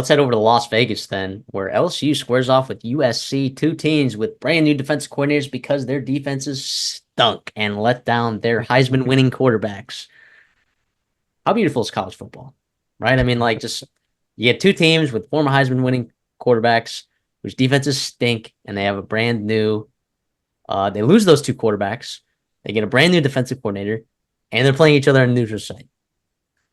Let's head over to Las Vegas then, where LSU squares off with USC, two teams with brand new defensive coordinators because their defenses stunk and let down their Heisman winning quarterbacks. How beautiful is college football, right? I mean, like, just you get two teams with former Heisman winning quarterbacks whose defenses stink, and they have a brand new. They lose those two quarterbacks. They get a brand new defensive coordinator, and they're playing each other on a neutral site.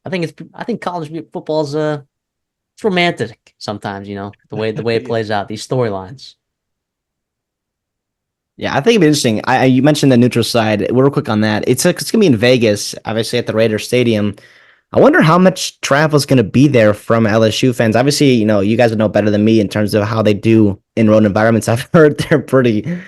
I think college football is it's romantic sometimes, the way it plays out, these storylines. Yeah, I think it'd be interesting. You mentioned the neutral side. Real quick on that. It's gonna be in Vegas, obviously at the Raiders Stadium. I wonder how much travel is gonna be there from LSU fans. Obviously, you guys would know better than me in terms of how they do in road environments. I've heard they're pretty,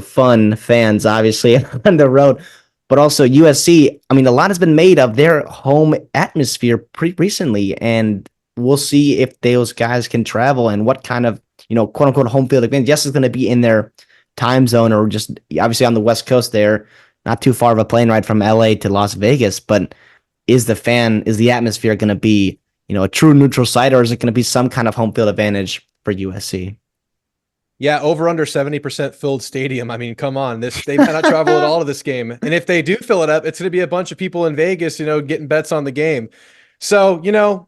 fun fans, obviously on the road. But also USC. I mean, a lot has been made of their home atmosphere recently, and we'll see if those guys can travel and what kind of quote unquote home field advantage. Yes, it's going to be in their time zone or just obviously on the West Coast there, not too far of a plane ride from LA to Las Vegas. But is the atmosphere going to be, a true neutral site, or is it going to be some kind of home field advantage for USC? Yeah, over under 70% filled stadium. I mean, come on. They might not travel at all to this game. And if they do fill it up, it's going to be a bunch of people in Vegas, getting bets on the game. So,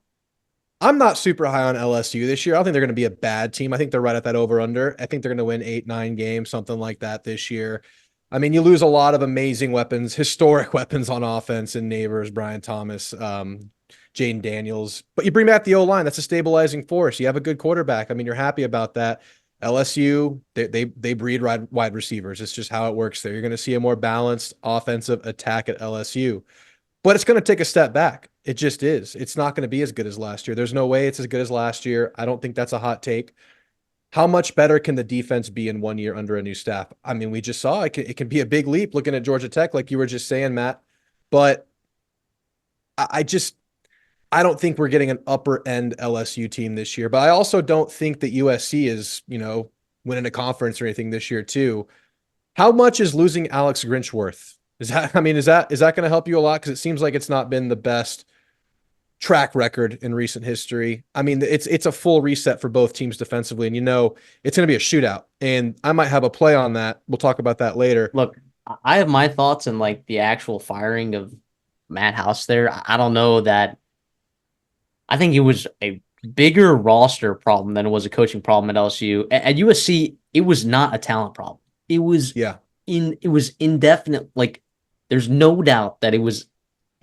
I'm not super high on LSU this year. I don't think they're going to be a bad team. I think they're right at that over-under. I think they're going to win 8-9 games, something like that this year. I mean, you lose a lot of amazing weapons, historic weapons on offense in Neighbors, Brian Thomas, Jaden Daniels. But you bring back the O-line. That's a stabilizing force. You have a good quarterback. I mean, you're happy about that. LSU, they breed wide receivers. It's just how it works there. You're going to see a more balanced offensive attack at LSU. But it's going to take a step back. It just is. It's not going to be as good as last year. There's no way it's as good as last year. I don't think that's a hot take. How much better can the defense be in 1 year under a new staff? I mean, we just saw it can be a big leap looking at Georgia Tech, like you were just saying, Matt. But I don't think we're getting an upper end LSU team this year. But I also don't think that USC is, winning a conference or anything this year too. How much is losing Alex Grinch worth? Is that going to help you a lot? Because it seems like it's not been the best track record in recent history. I mean, it's a full reset for both teams defensively, and it's going to be a shootout. And I might have a play on that. We'll talk about that later. Look, I have my thoughts on like the actual firing of Matt House there. I don't know that. I think it was a bigger roster problem than it was a coaching problem at LSU. At USC, it was not a talent problem. It was indefinite. Like, there's no doubt that it was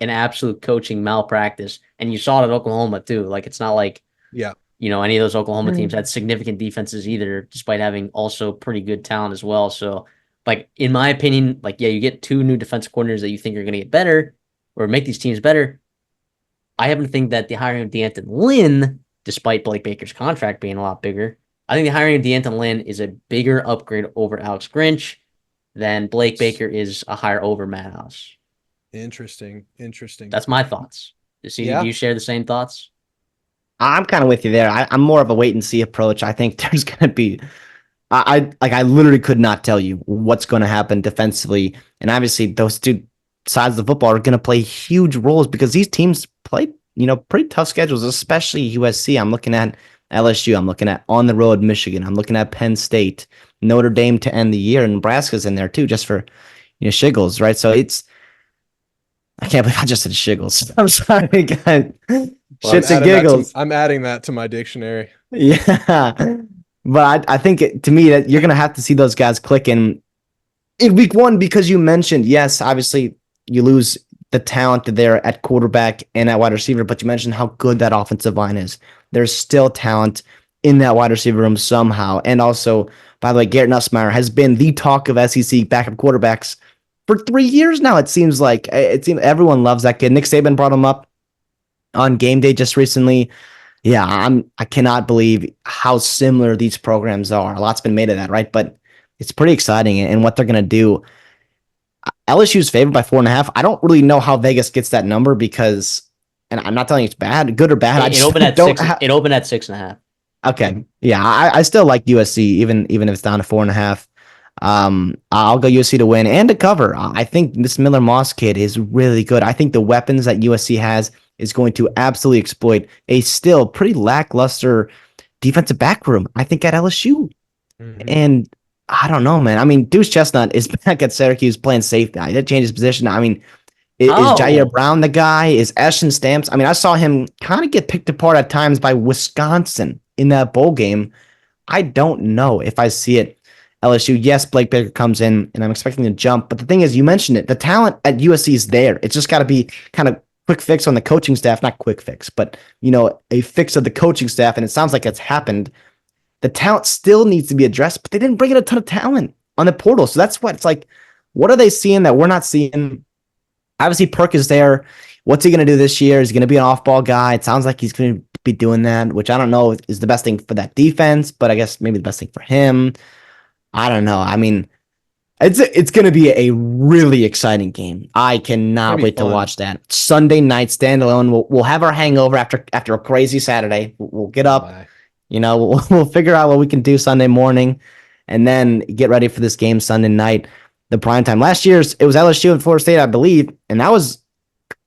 an absolute coaching malpractice. And you saw it at Oklahoma too. Like, it's not like, any of those Oklahoma teams had significant defenses either, despite having also pretty good talent as well. So, like, in my opinion, like, yeah, you get two new defensive coordinators that you think are going to get better or make these teams better. I happen to think that the hiring of D'Anton Lynn, despite Blake Baker's contract being a lot bigger, I think the hiring of D'Anton Lynn is a bigger upgrade over Alex Grinch than Blake Baker is a hire over Matt House. Interesting. That's my thoughts. Do you share the same thoughts? I'm kind of with you there. I'm more of a wait and see approach. I think there's going to be, I literally could not tell you what's going to happen defensively. And obviously those two sides of the football are going to play huge roles because these teams play, pretty tough schedules, especially USC. I'm looking at LSU. I'm looking at on the road Michigan. I'm looking at Penn State, Notre Dame to end the year, and Nebraska's in there too, just for shiggles, right? So I can't believe I just said shiggles. I'm sorry, guys. Shits and giggles. I'm adding that to my dictionary. Yeah, but I think to me that you're gonna have to see those guys click in week one because you mentioned yes, obviously you lose the talent there at quarterback and at wide receiver, but you mentioned how good that offensive line is. There's still talent in that wide receiver room somehow. And also, by the way, Garrett Nussmeier has been the talk of SEC backup quarterbacks for 3 years now. It seems like everyone loves that kid. Nick Saban brought him up on game day just recently. Yeah, I cannot believe how similar these programs are. A lot's been made of that, right? But it's pretty exciting and what they're going to do. LSU's favored by 4.5. I don't really know how Vegas gets that number because, and I'm not telling you it's bad, good or bad. It opened at 6.5. Okay, yeah, I still like USC even if it's down to 4.5. I'll go USC to win and to cover. I think this Miller Moss kid is really good. I think the weapons that USC has is going to absolutely exploit a still pretty lackluster defensive back room, I think, at LSU. Mhm. And I don't know, man. I mean, Deuce Chestnut is back at Syracuse playing safety. He did change his position. I mean, is Jair Oh, Brown the guy? Is Ashton Stamps? I mean, I saw him kind of get picked apart at times by Wisconsin in that bowl game. I don't know if I see it. LSU, yes, Blake Baker comes in and I'm expecting to jump. But the thing is, you mentioned it. The talent at USC is there. It's just got to be kind of quick fix on the coaching staff. Not quick fix, but, a fix of the coaching staff. And it sounds like it's happened. The talent still needs to be addressed, but they didn't bring in a ton of talent on the portal. So that's what it's like. What are they seeing that we're not seeing? Obviously, Perk is there. What's he going to do this year? Is he going to be an off-ball guy? It sounds like he's going to be doing that, which I don't know is the best thing for that defense, but I guess maybe the best thing for him. I don't know. I mean, it's going to be a really exciting game. I It's gonna cannot be wait to fun. watch that. Sunday night standalone. We'll have our hangover after a crazy Saturday. We'll get Oh up. my. We'll figure out what we can do Sunday morning, and then get ready for this game Sunday night, the prime time. Last year's it was LSU and Florida State, I believe, and that was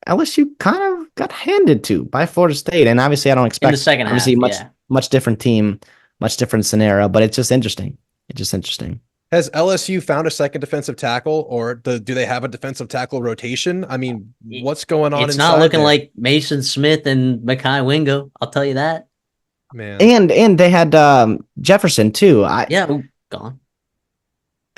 LSU kind of got handed to by Florida State. And obviously, I don't in the expect second obviously half, much yeah. much different team, much different scenario, but it's just interesting. It's just interesting. Has LSU found a second defensive tackle, or do they have a defensive tackle rotation? I mean, It- what's going on It's not inside looking there, like Mason Smith and Makai Wingo. I'll tell you that. man? And they had Jefferson too. Yeah, ooh, gone.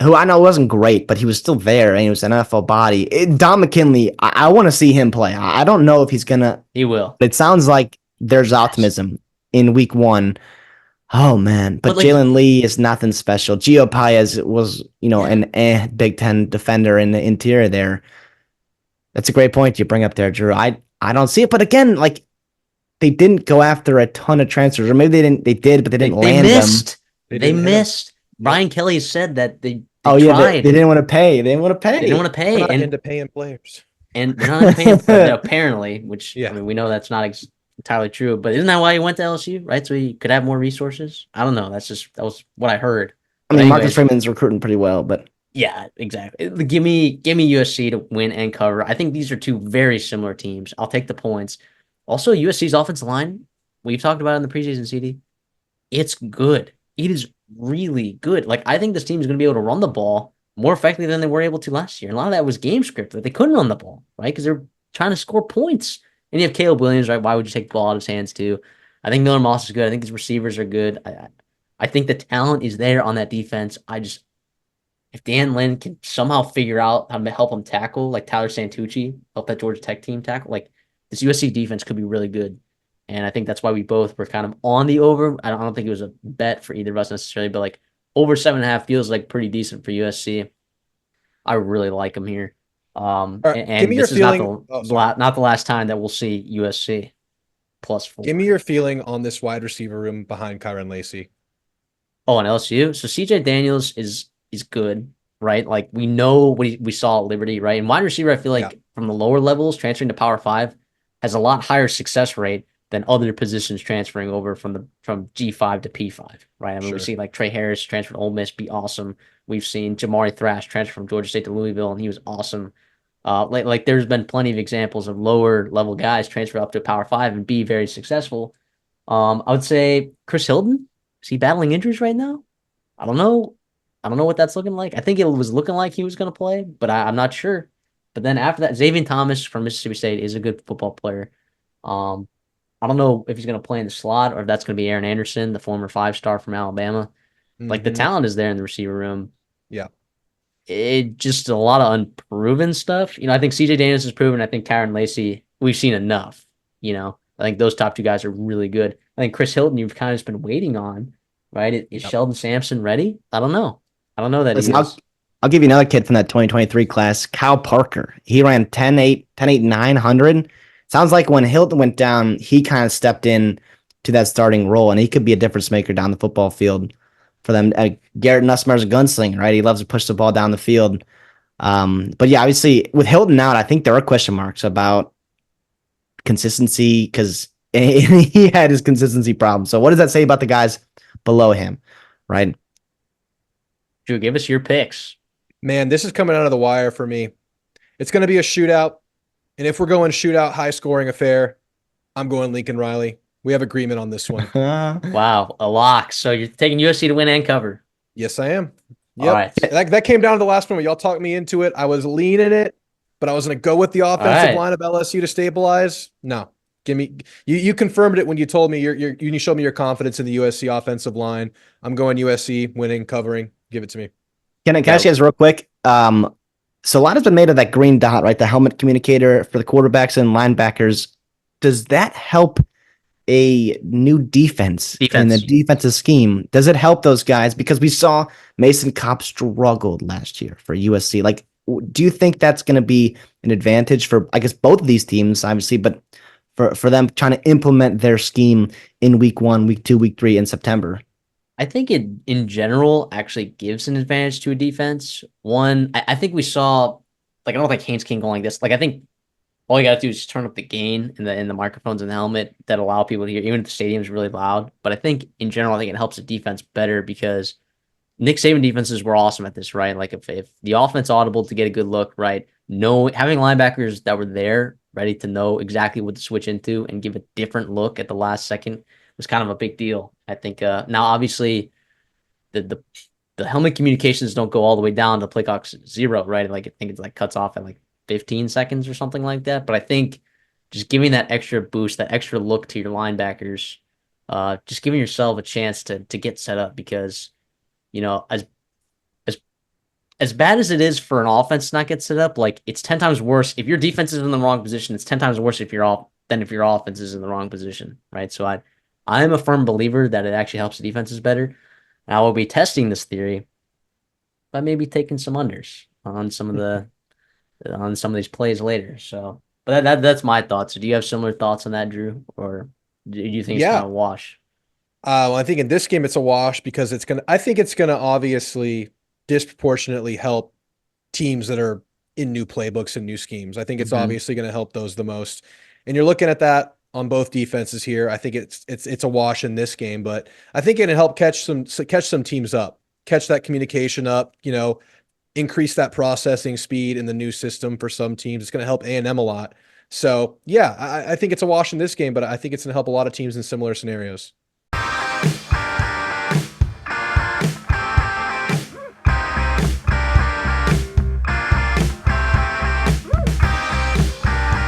Who I know wasn't great, but he was still there and he was an NFL body. Don McKinley, I want to see him play. I don't know if he's gonna. He will. It sounds like there's Yes. optimism in week one. Oh man, but But like, Jalen Lee is nothing special. Gio Paez was, yeah, an Big Ten defender in the interior there. That's a great point you bring up there, Drew. I don't see it, but again, like they didn't go after a ton of transfers, or maybe they didn't. They did, but they they, didn't they land them. missed. They They didn't hit him. missed. Brian Kelly said that they Oh yeah, they tried. didn't want to pay. They didn't want to They didn't want pay. to We're pay, not into paying players. and they're not into paying apparently, which I Yeah. mean we know that's not entirely true. But isn't that why he went to LSU, right? So he could have more resources. I don't know. That was what I heard. I But mean, Marcus anyways, Freeman's recruiting pretty well, but yeah, exactly. Give me USC to win and cover. I think these are two very similar teams. I'll take the points. Also, USC's offensive line, we've talked about it in the preseason, CD. It's good. It is really good. Like I think this team is going to be able to run the ball more effectively than they were able to last year. And a lot of that was game script. Like they couldn't run the ball, right? Because they're trying to score points. And you have Caleb Williams, right? Why would you take the ball out of his hands too? I think Miller Moss is good. I think his receivers are good. I think the talent is there on that defense. If Dan Lynn can somehow figure out how to help him tackle, like Tyler Santucci, help that Georgia Tech team tackle, like this USC defense could be really good. And I think that's why we both were kind of on the over. I don't think it was a bet for either of us necessarily, but like over 7.5 feels like pretty decent for USC. I really like them here. All right, give And me your this is not feeling. Oh, sorry. not the last time that we'll see USC +4. Give me your feeling on this wide receiver room behind Kyron Lacey. Oh, and LSU. So CJ Daniels is good, right? Like we know what we saw at Liberty, right? And wide receiver, I feel like Yeah. from the lower levels, transferring to Power Five has a lot higher success rate than other positions transferring over from G5 to P5, right? I mean, we Sure. see like Trey Harris transfer to Ole Miss be awesome. We've seen Jamari Thrash transfer from Georgia State to Louisville, and he was awesome. Like there's been plenty of examples of lower level guys transfer up to Power Five and be very successful. I would say Chris Hilton. Is he battling injuries right now? I don't know. I don't know what that's looking like. I think it was looking like he was going to play, but I'm not sure. But then after that, Xavier Thomas from Mississippi State is a good football player. Um, I don't know if he's going to play in the slot or if that's going to be Aaron Anderson, the former 5-star from Alabama. Like the Mhm. talent is there in the receiver room. Yeah. It just a lot of unproven stuff. I think CJ Daniels is proven. I think Kyron Lacey, we've seen enough. I think those top two guys are really good. I think Chris Hilton, you've kind of just been waiting on, right? Is Yep. Sheldon Sampson ready? I don't know. I don't know that listen, he is. I'll give you another kid from that 2023 class, Kyle Parker. He ran 10-8, 10-8, 900. Sounds like when Hilton went down, he kind of stepped in to that starting role, and he could be a difference maker down the football field for them. Garrett Nussmeyer's a gunslinger, right? He loves to push the ball down the field. But yeah, obviously with Hilton out, I think there are question marks about consistency because he had his consistency problem. So what does that say about the guys below him, right? Drew, give us your picks. Man, this is coming out of the wire for me. It's going to be a shootout. And if we're going shootout, high scoring affair, I'm going Lincoln Riley. We have agreement on this one. Wow, a lock. So you're taking USC to win and cover. Yes, I am. All Yep. right. That came down to the last one where y'all talked me into it. I was leaning it, but I was going to go with the All offensive right. line of LSU to stabilize. No, give me you confirmed it when you told me you showed me your confidence in the USC offensive line. I'm going USC winning, covering. Give it to me. Can I Yeah. ask you guys real quick? So a lot has been made of that green dot, right? The helmet communicator for the quarterbacks and linebackers. Does that help a new defense in the Defense. defensive scheme? Does it help those guys? Because we saw Mason Cobb struggled last year for USC. Like, do you think that's going to be an advantage for, I guess, both of these teams, obviously, but for them trying to implement their scheme in week 1, week 2, week 3 in September? I think it in general actually gives an advantage to a defense. One, I think we saw like I don't think Haynes can go like this. Like I think all you gotta do is just turn up the gain in the microphones in the helmet that allow people to hear, even if the stadium's really loud. But I think in general, I think it helps the defense better because Nick Saban defenses were awesome at this, right? Like if the offense audible to get a good look, right? No, having linebackers that were there ready to know exactly what to switch into and give a different look at the last second was kind of a big deal. I think now obviously the the the helmet communications don't go all the way down to play clock 0, right? Like I think it's like cuts off at like 15 seconds or something like that. But I think just giving that extra boost, that extra look to your linebackers, just giving yourself a chance to get set up because as as bad as it is for an offense to not get set up, like it's 10 times worse if your defense is in the wrong position. It's 10 times worse if you're off than if your offense is in the wrong position, right? So I'm a firm believer that it actually helps the defenses better. And I will be testing this theory by maybe taking some unders on some of these plays later. So, but that's my thoughts. So do you have similar thoughts on that, Drew, or do you think it's kind Yeah. of a wash? Well, I think in this game it's a wash because I think it's gonna obviously disproportionately help teams that are in new playbooks and new schemes. I think it's Mm-hmm. obviously going to help those the most. And you're looking at that on both defenses here. I think it's a wash in this game, but I think it'll help catch some teams up, catch that communication up, increase that processing speed in the new system for some teams. It's going to help A&M a lot. So yeah, I think it's a wash in this game, but I think it's going to help a lot of teams in similar scenarios.